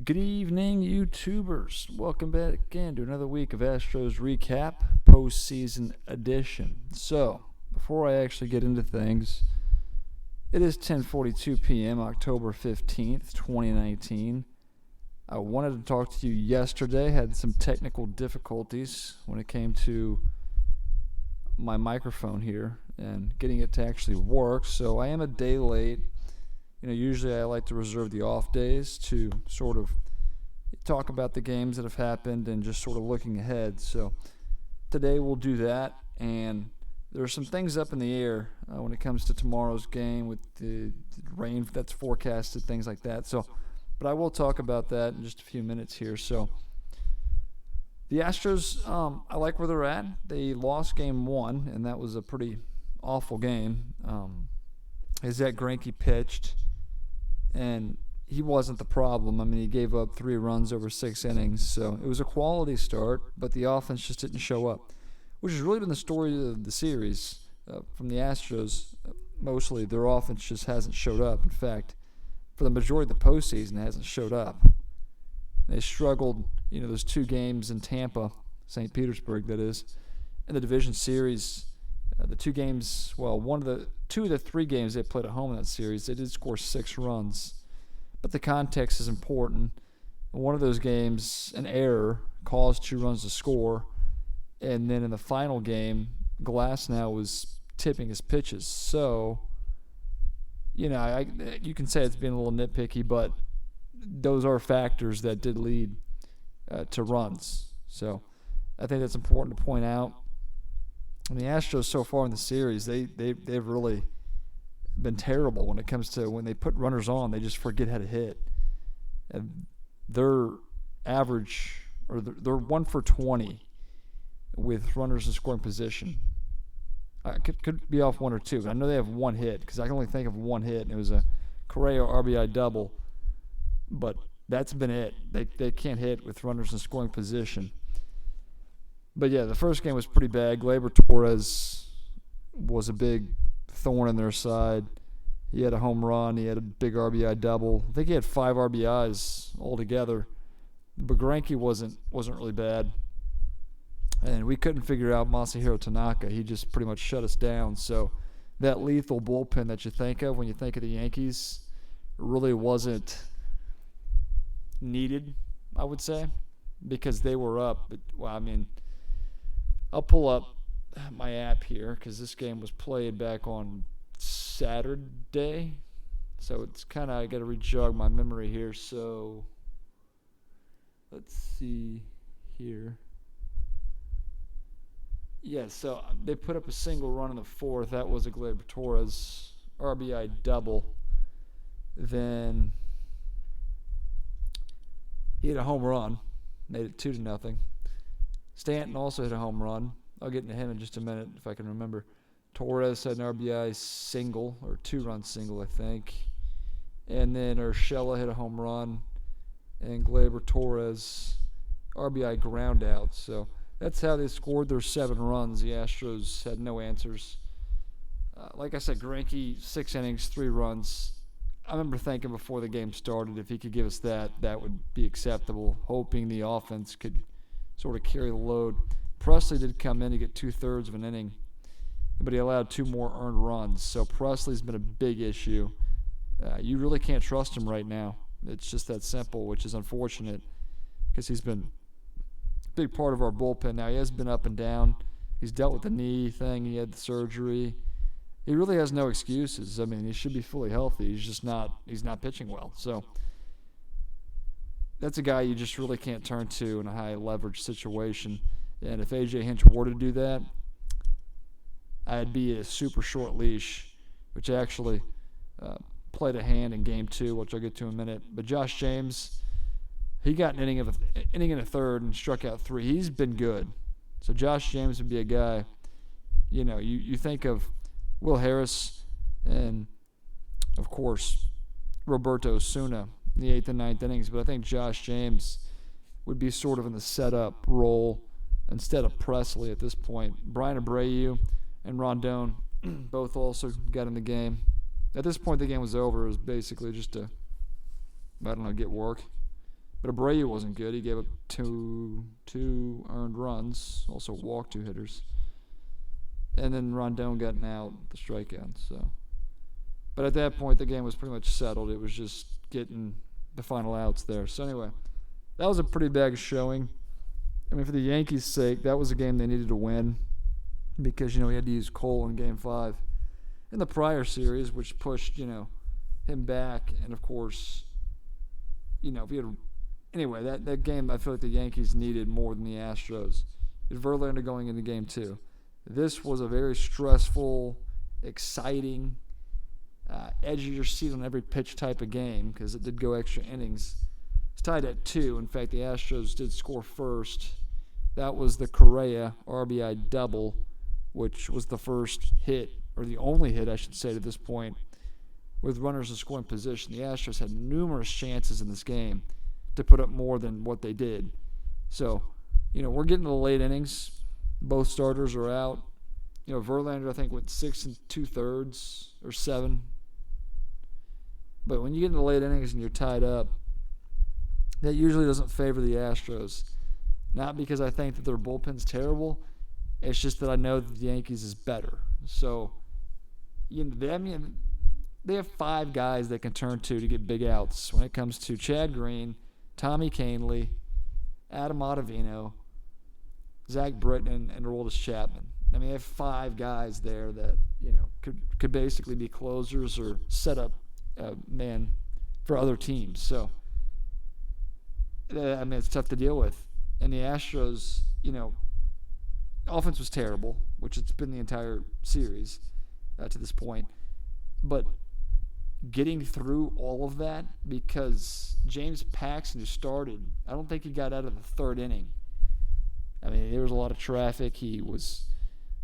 Good evening, YouTubers. Welcome back again to another week of Astros Recap, PostSeason edition. So, before I actually get into things, it is 10:42 p.m., October 15th, 2019. I wanted to talk to you yesterday. Had some technical difficulties when it came to my microphone here and getting it to actually work, so I am a day late. Usually I like to reserve the off days to sort of talk about the games that have happened and just sort of looking ahead. So today we'll do that, and there are some things up in the air when it comes to tomorrow's game with the rain that's forecasted, things like that. But I will talk about that in just a few minutes here. So the Astros, I like where they're at. They lost game one, and that was a pretty awful game. Zach Greinke pitched, and he wasn't the problem. I mean, he gave up 3 runs over 6 innings, so it was a quality start, but the offense just didn't show up, which has really been the story of the series from the Astros. Mostly, their offense just hasn't showed up. In fact, for the majority of the postseason, it hasn't showed up. They struggled, those 2 games in Tampa, St. Petersburg, that is, in the division series. The 2 games, two of the 3 games they played at home in that series, they did score 6 runs. But the context is important. One of those games, an error caused 2 runs to score. And then in the final game, Glasnow was tipping his pitches. So, you can say it's being a little nitpicky, but those are factors that did lead to runs. So I think that's important to point out. And the Astros so far in the series, they've really been terrible when it comes to when they put runners on, they just forget how to hit. And their average, or they're 1 for 20 with runners in scoring position. Could be off 1 or 2, but I know they have 1 hit because I can only think of 1 hit, and it was a Correa RBI double. But that's been it. They can't hit with runners in scoring position. But yeah, the first game was pretty bad. Gleyber Torres was a big thorn in their side. He had a home run. He had a big RBI double. I think he had 5 RBIs altogether. But Greinke wasn't really bad. And we couldn't figure out Masahiro Tanaka. He just pretty much shut us down. So that lethal bullpen that you think of when you think of the Yankees really wasn't needed, I would say, because they were up. I'll pull up my app here because this game was played back on Saturday. So it's kind of, I got to re-jog my memory here. So let's see here. Yeah, so they put up a single run in the 4th. That was a Gleyber Torres RBI double. Then he hit a home run, made it 2-0. Stanton also hit a home run. I'll get into him in just a minute if I can remember. Torres had an RBI single, or 2-run single, I think. And then Urshela hit a home run, and Gleyber Torres RBI ground out. So that's how they scored their 7 runs. The Astros had no answers. Like I said, Greinke, 6 innings, 3 runs. I remember thinking before the game started, if he could give us that would be acceptable, hoping the offense could sort of carry the load. Presley did come in to get 2/3 of an inning, but he allowed 2 more earned runs. So Presley's been a big issue. You really can't trust him right now. It's just that simple, which is unfortunate because he's been a big part of our bullpen. Now, he has been up and down. He's dealt with the knee thing. He had the surgery. He really has no excuses. I mean, he should be fully healthy. He's not pitching well. So that's a guy you just really can't turn to in a high leverage situation. And if A.J. Hinch were to do that, I'd be a super short leash, which actually played a hand in game 2, which I'll get to in a minute. But Josh James, he got an inning and a third and struck out 3. He's been good. So Josh James would be a guy, you think of Will Harris and, of course, Roberto Osuna in the 8th and 9th innings, but I think Josh James would be sort of in the setup role instead of Presley at this point. Brian Abreu and Rondon both also got in the game. At this point, the game was over. It was basically just to, get work. But Abreu wasn't good. He gave up two earned runs, also walked 2 hitters. And then Rondon got out the strikeout. So, but at that point, the game was pretty much settled. It was just getting the final outs there. So anyway, that was a pretty bad showing. I mean, for the Yankees' sake, that was a game they needed to win because, he had to use Cole in Game 5 in the prior series, which pushed, him back. And, of course, if he had – anyway, that game I feel like the Yankees needed more than the Astros. With Verlander going into Game 2. This was a very stressful, exciting, edge of your seat on every pitch type of game because it did go extra innings. It's tied at 2. In fact, the Astros did score first. That was the Correa RBI double, which was the first hit, or the only hit, I should say, to this point, with runners in scoring position. The Astros had numerous chances in this game to put up more than what they did. So, we're getting to the late innings. Both starters are out. Verlander, I think, went 6 2/3 or 7. But when you get into the late innings and you're tied up, that usually doesn't favor the Astros. Not because I think that their bullpen's terrible. It's just that I know that the Yankees is better. So, they have 5 guys they can turn to get big outs when it comes to Chad Green, Tommy Kahnle, Adam Ottavino, Zach Britton, and Aroldis Chapman. I mean, they have 5 guys there that, could basically be closers or set up man for other teams. So, it's tough to deal with. And the Astros, offense was terrible, which it's been the entire series to this point. But getting through all of that, because James Paxton, who started, I don't think he got out of the 3rd inning. I mean, there was a lot of traffic. He was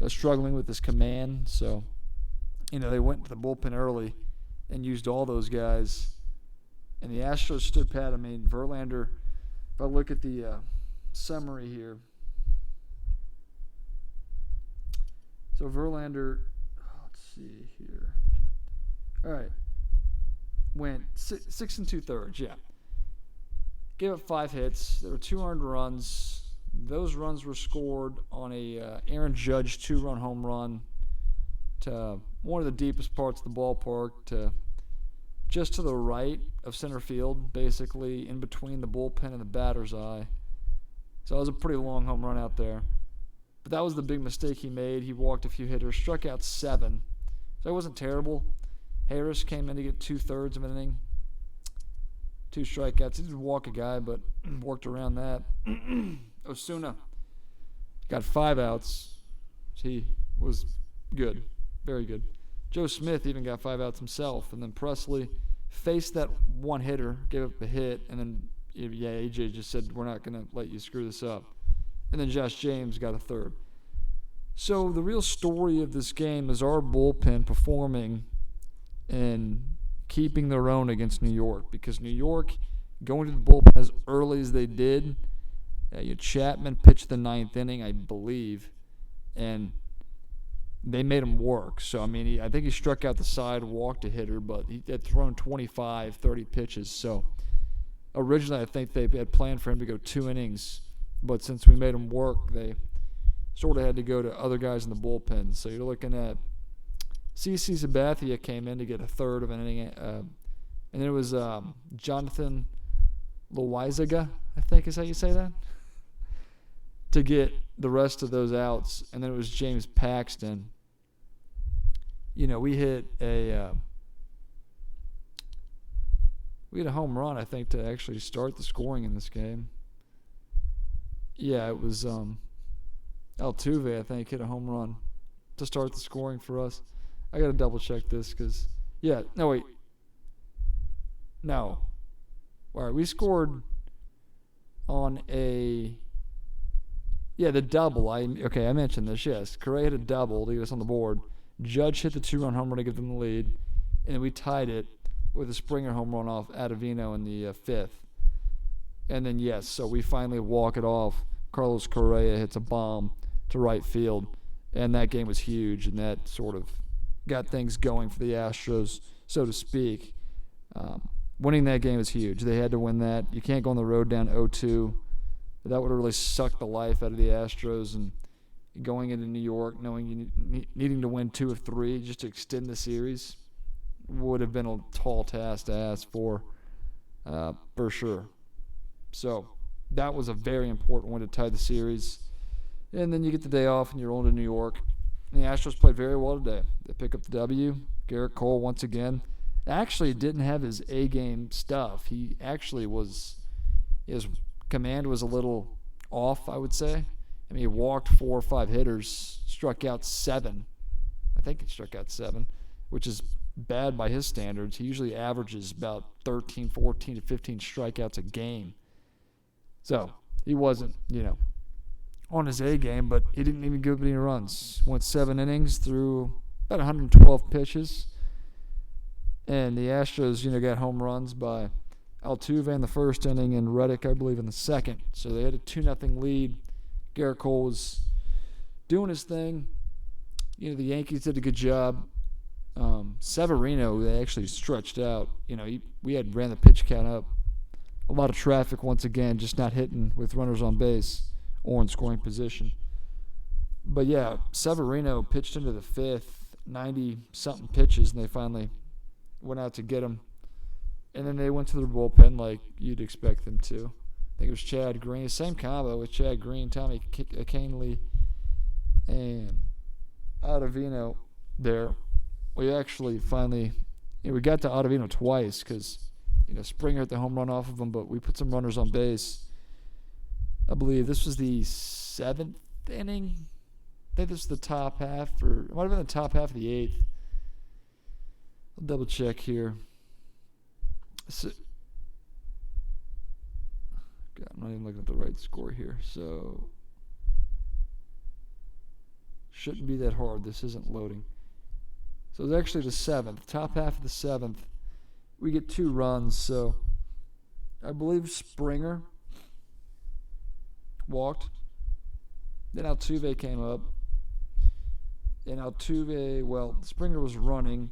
struggling with his command. So, they went to the bullpen early and used all those guys. And the Astros stood pat. I mean, Verlander, if I look at the summary here. So Verlander, let's see here. All right. Went 6 2/3, yeah. Gave up 5 hits. There were 2 earned runs. Those runs were scored on a Aaron Judge 2-run home run to one of the deepest parts of the ballpark, to just to the right of center field, basically in between the bullpen and the batter's eye. So it was a pretty long home run out there. But that was the big mistake he made. He walked a few hitters, struck out 7. So it wasn't terrible. Harris came in to get 2/3 of an inning. 2 strikeouts. He didn't walk a guy, but worked around that. Osuna got 5 outs. He was good. Very good. Joe Smith even got 5 outs himself. And then Presley faced that one hitter, gave up a hit, and then, AJ just said, we're not going to let you screw this up. And then Josh James got a 3rd. So the real story of this game is our bullpen performing and keeping their own against New York, because New York, going to the bullpen as early as they did, Chapman pitched the 9th inning, I believe, and they made him work. So, I mean, I think he struck out the side, walked a hitter, but he had thrown 25, 30 pitches. So, originally I think they had planned for him to go 2 innings, but since we made him work, they sort of had to go to other guys in the bullpen. So, you're looking at CC Sabathia came in to get a 3rd of an inning, and then it was Jonathan Loizaga, I think is how you say that, to get the rest of those outs. And then it was James Paxton. We hit a home run, I think, to actually start the scoring in this game. Yeah, it was Altuve, I think, hit a home run to start the scoring for us. I got to double check this because, no. All right, we scored on the double. I mentioned this, yes. Correa hit a double to get us on the board. Judge hit the 2-run home run to give them the lead. And then we tied it with a Springer home run off Ottavino in the 5th. And then, so we finally walk it off. Carlos Correa hits a bomb to right field. And that game was huge, and that sort of got things going for the Astros, so to speak. winning that game is huge. They had to win that. You can't go on the road down 0-2. That would have really sucked the life out of the Astros. And going into New York, knowing you needing to win 2 of 3 just to extend the series would have been a tall task to ask for sure. So that was a very important one to tie the series. And then you get the day off and you're on to New York. And the Astros played very well today. They pick up the W. Garrett Cole once again actually didn't have his A-game stuff. He actually his command was a little off, I would say. I mean, he walked 4 or 5 hitters, struck out 7. I think he struck out 7, which is bad by his standards. He usually averages about 13, 14 to 15 strikeouts a game. So he wasn't, on his A game, but he didn't even give up any runs. Went 7 innings through about 112 pitches. And the Astros, got home runs by Altuve in the first inning and Reddick, I believe, in the second. So they had a 2-0 lead. Garrett Cole was doing his thing. The Yankees did a good job. Severino, they actually stretched out. We had ran the pitch count up. A lot of traffic once again, just not hitting with runners on base or in scoring position. But yeah, Severino pitched into the 5th, 90-something pitches, and they finally went out to get him. And then they went to their bullpen like you'd expect them to. I think it was Chad Green, same combo with Chad Green, Tommy Canely, and Ottavino there. We actually finally, we got to Ottavino twice because, Springer hit the home run off of him, but we put some runners on base. I believe this was the 7th inning. I think this was the top half, or it might have been the top half of the 8th. I'll double check here. So, God, I'm not even looking at the right score here, so shouldn't be that hard. This isn't loading. So it's actually the 7th, top half of the 7th. We get 2 runs, so I believe Springer walked. Then Altuve came up. And Altuve, Springer was running.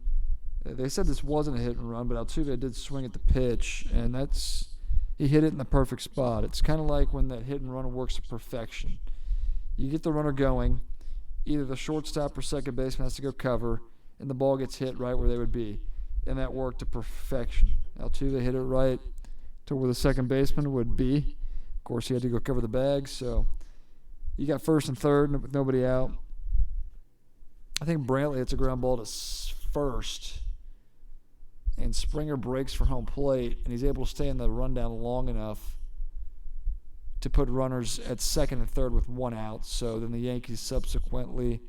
They said this wasn't a hit and run, but Altuve did swing at the pitch, and he hit it in the perfect spot. It's kind of like when that hit and run works to perfection. You get the runner going, either the shortstop or second baseman has to go cover, and the ball gets hit right where they would be. And that worked to perfection. Altuve hit it right to where the second baseman would be. Of course, he had to go cover the bag, so you got first and third with nobody out. I think Brantley hits a ground ball to first, and Springer breaks for home plate, and he's able to stay in the rundown long enough to put runners at second and third with 1 out. So then the Yankees subsequently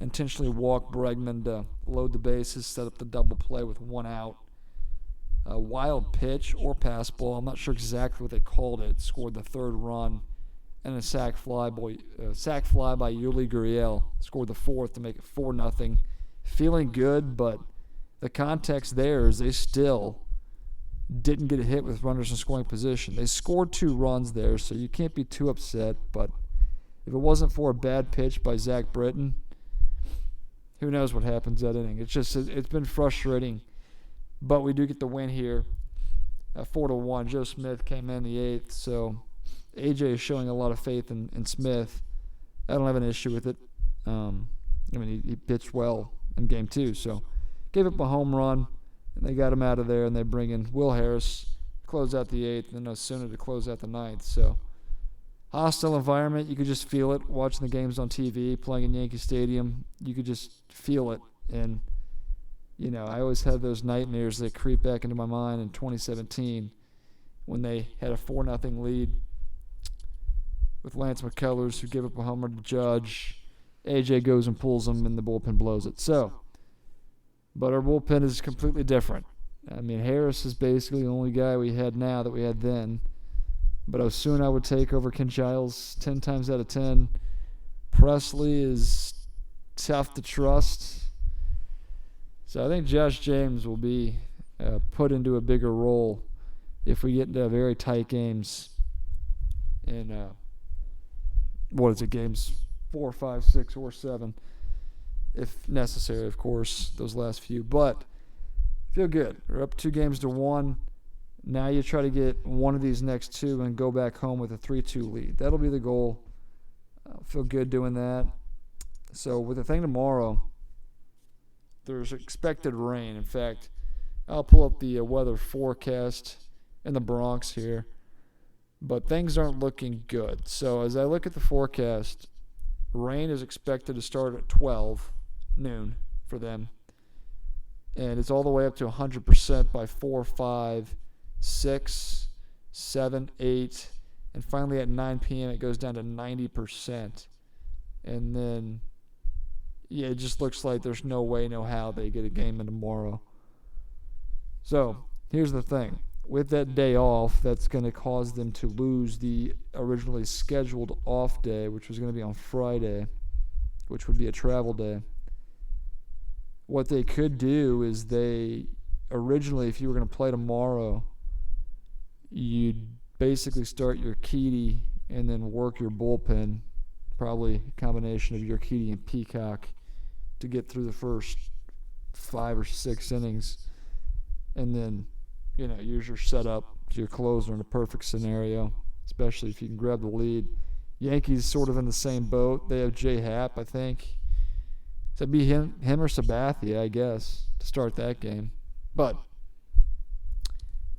intentionally walked Bregman to load the bases, set up the double play with 1 out. A wild pitch or pass ball, I'm not sure exactly what they called it, scored the 3rd run, and a sac fly by Yuli Gurriel scored the 4th to make it 4-0. Feeling good, but the context there is they still didn't get a hit with runners in scoring position. They scored 2 runs there, so you can't be too upset. But if it wasn't for a bad pitch by Zach Britton, who knows what happens that inning. It's been frustrating, but we do get the win here, 4-1. Joe Smith came in the 8th, so AJ is showing a lot of faith in Smith. I don't have an issue with it. He pitched well in game 2, so gave up a home run, and they got him out of there, and they bring in Will Harris to close out the 8th, and then Osuna to close out the 9th. So hostile environment. You could just feel it watching the games on TV, playing in Yankee Stadium. You could just feel it. And, I always have those nightmares that creep back into my mind in 2017 when they had a 4-0 lead with Lance McCullers, who gave up a homer to Judge. AJ goes and pulls him, and the bullpen blows it. But our bullpen is completely different. Harris is basically the only guy we had now that we had then. But Osuna I would take over Ken Giles 10 times out of 10. Presley is tough to trust. So I think Josh James will be put into a bigger role if we get into very tight games. And games 4, 5, 6, or 7, if necessary, of course, those last few. But feel good. We're up 2-1. Now you try to get one of these next two and go back home with a 3-2 lead. That'll be the goal. I'll feel good doing that. So with the thing tomorrow, there's expected rain. In fact, I'll pull up the weather forecast in the Bronx here. But things aren't looking good. So as I look at the forecast, rain is expected to start at 12 noon for them. And it's all the way up to 100% by 4, 5, 6, 7, 8. And finally at 9 p.m. it goes down to 90%. And then, yeah, it just looks like there's no way, no how they get a game in tomorrow. So here's the thing. With that day off, that's going to cause them to lose the originally scheduled off day, which was going to be on Friday, which would be a travel day. What they could do is originally, if you were going to play tomorrow, you'd basically start your Urquidy and then work your bullpen, probably a combination of your Urquidy and Peacock, to get through the first 5 or 6 innings, and then use your setup to your closer in a perfect scenario, especially if you can grab the lead. Yankees sort of in the same boat. They have J Happ, I think. So it'd be him or Sabathia, I guess, to start that game. But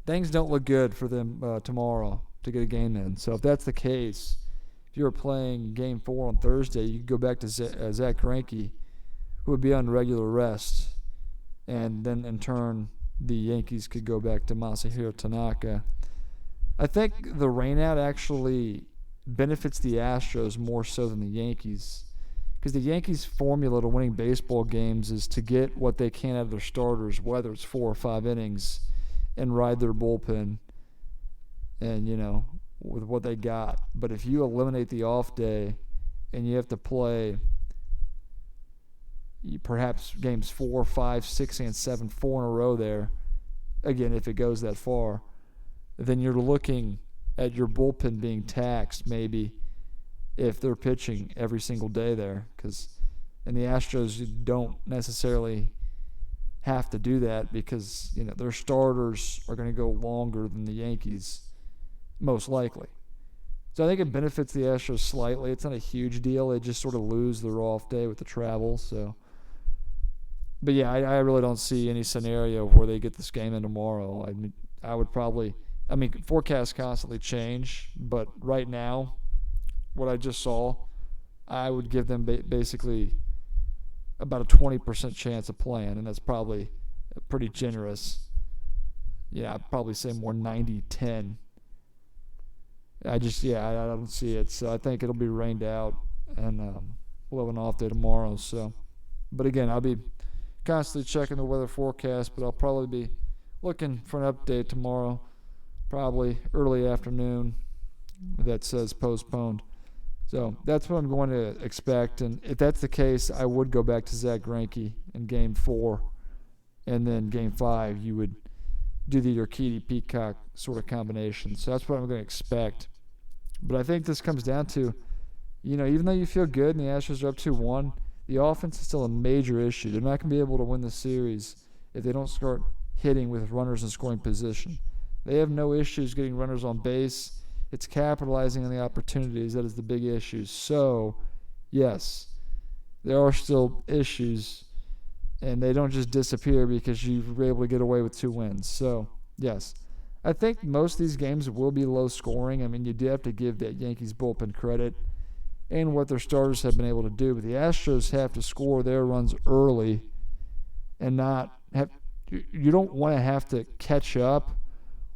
things don't look good for them tomorrow to get a game in. So if that's the case, if you were playing Game 4 on Thursday, you could go back to Zach Greinke, who would be on regular rest, and then in turn the Yankees could go back to Masahiro Tanaka. I think the rainout actually benefits the Astros more so than the Yankees, because the Yankees' formula to winning baseball games is to get what they can out of their starters, whether it's 4 or 5 innings, and ride their bullpen and, with what they got. But if you eliminate the off day and you have to play perhaps games 4, 5, 6, and 7, 4 in a row there, again, if it goes that far, then you're looking at your bullpen being taxed maybe if they're pitching every single day there. And the Astros don't necessarily have to do that because, their starters are going to go longer than the Yankees, most likely. So I think it benefits the Astros slightly. It's not a huge deal. They just sort of lose their off day with the travel. So, but yeah, I really don't see any scenario where they get this game in tomorrow. Forecasts constantly change, but right now, what I just saw, I would give them basically about a 20% chance of playing, and that's probably pretty generous. Yeah, I'd probably say more 90-10. I don't see it. So I think it'll be rained out, and we'll have an off day tomorrow. So, but again, I'll be constantly checking the weather forecast, but I'll probably be looking for an update tomorrow, probably early afternoon, that says postponed. So that's what I'm going to expect, and if that's the case, I would go back to Zach Greinke in Game 4, and then Game 5 you would do the Urquidy Peacock sort of combination. So that's what I'm going to expect. But I think this comes down to, even though you feel good and the Astros are up 2-1, the offense is still a major issue. They're not going to be able to win the series if they don't start hitting with runners in scoring position. They have no issues getting runners on base. It's capitalizing on the opportunities that is the big issue. So, yes, there are still issues, and they don't just disappear because you were able to get away with 2 wins. So, yes, I think most of these games will be low scoring. You do have to give that Yankees bullpen credit and what their starters have been able to do. But the Astros have to score their runs early and not have – you don't want to have to catch up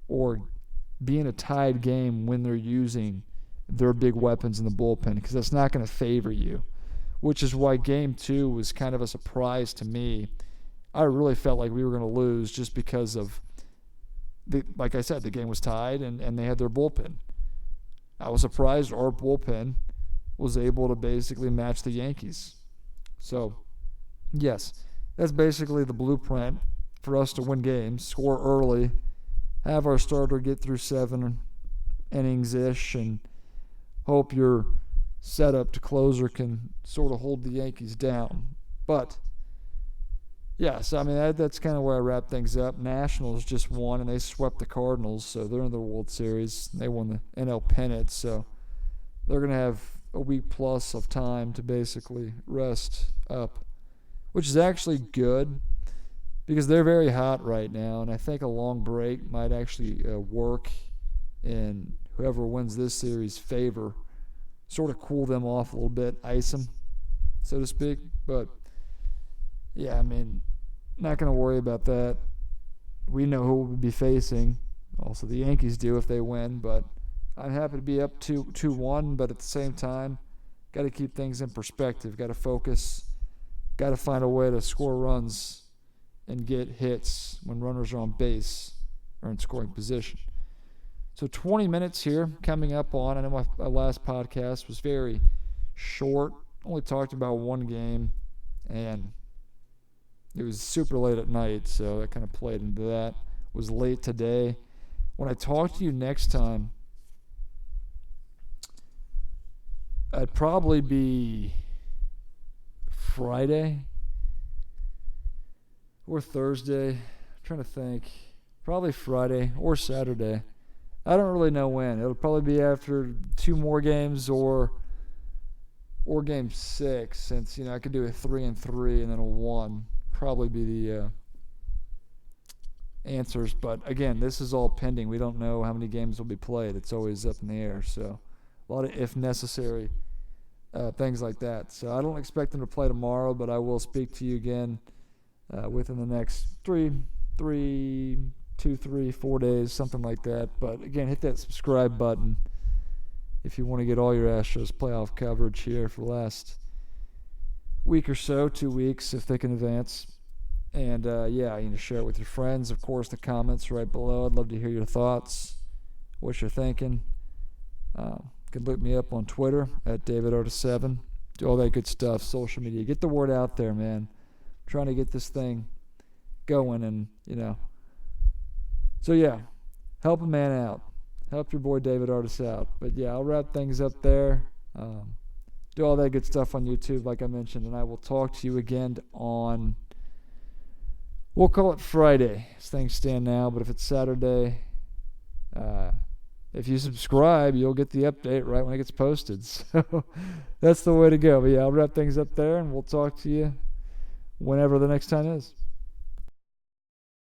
or be in a tied game when they're using their big weapons in the bullpen, because that's not going to favor you, which is why Game 2 was kind of a surprise to me. I really felt like we were going to lose just because of, like I said, the game was tied and they had their bullpen. I was surprised our bullpen was able to basically match the Yankees. So, yes, that's basically the blueprint for us to win games: score early, have our starter get through 7 innings-ish, and hope your setup to closer can sort of hold the Yankees down. But Yeah, so I mean that's kind of where I wrap things up. Nationals just won and they swept the Cardinals, so they're in the World Series. They won the NL pennant, so they're gonna have a week plus of time to basically rest up, which is actually good because they're very hot right now, and I think a long break might actually work in whoever wins this series' favor, sort of cool them off a little bit, ice them, so to speak. But yeah, I mean, not going to worry about that. We know who we'll be facing. Also, the Yankees do if they win, but I'm happy to be up 2-1, but at the same time, got to keep things in perspective. Got to focus. Got to find a way to score runs and get hits when runners are on base or in scoring position. So 20 minutes here coming up on. I know my last podcast was very short. Only talked about one game, and it was super late at night, so that kind of played into that. It was late today. When I talk to you next time, I'd probably be Friday or Thursday. I'm trying to think. Probably Friday or Saturday. I don't really know when. It'll probably be after 2 more games or game 6, since I could do a 3-3 and then a 1. Probably be the answers, but again, this is all pending. We don't know how many games will be played. It's always up in the air, so a lot of if necessary things like that. So I don't expect them to play tomorrow, but I will speak to you again within the next 4 days, something like that. But again, hit that subscribe button if you want to get all your Astros playoff coverage here for the last week or so, 2 weeks if they can advance. And share it with your friends. Of course, the comments right below. I'd love to hear your thoughts, what you're thinking. You can look me up on Twitter at DavidArtis7. Do all that good stuff, social media. Get the word out there, man. I'm trying to get this thing going, and So yeah, help a man out. Help your boy David Artis out. But yeah, I'll wrap things up there. Do all that good stuff on YouTube, like I mentioned, and I will talk to you again on, we'll call it Friday as things stand now, but if it's Saturday, if you subscribe, you'll get the update right when it gets posted. So that's the way to go. But yeah, I'll wrap things up there, and we'll talk to you whenever the next time is.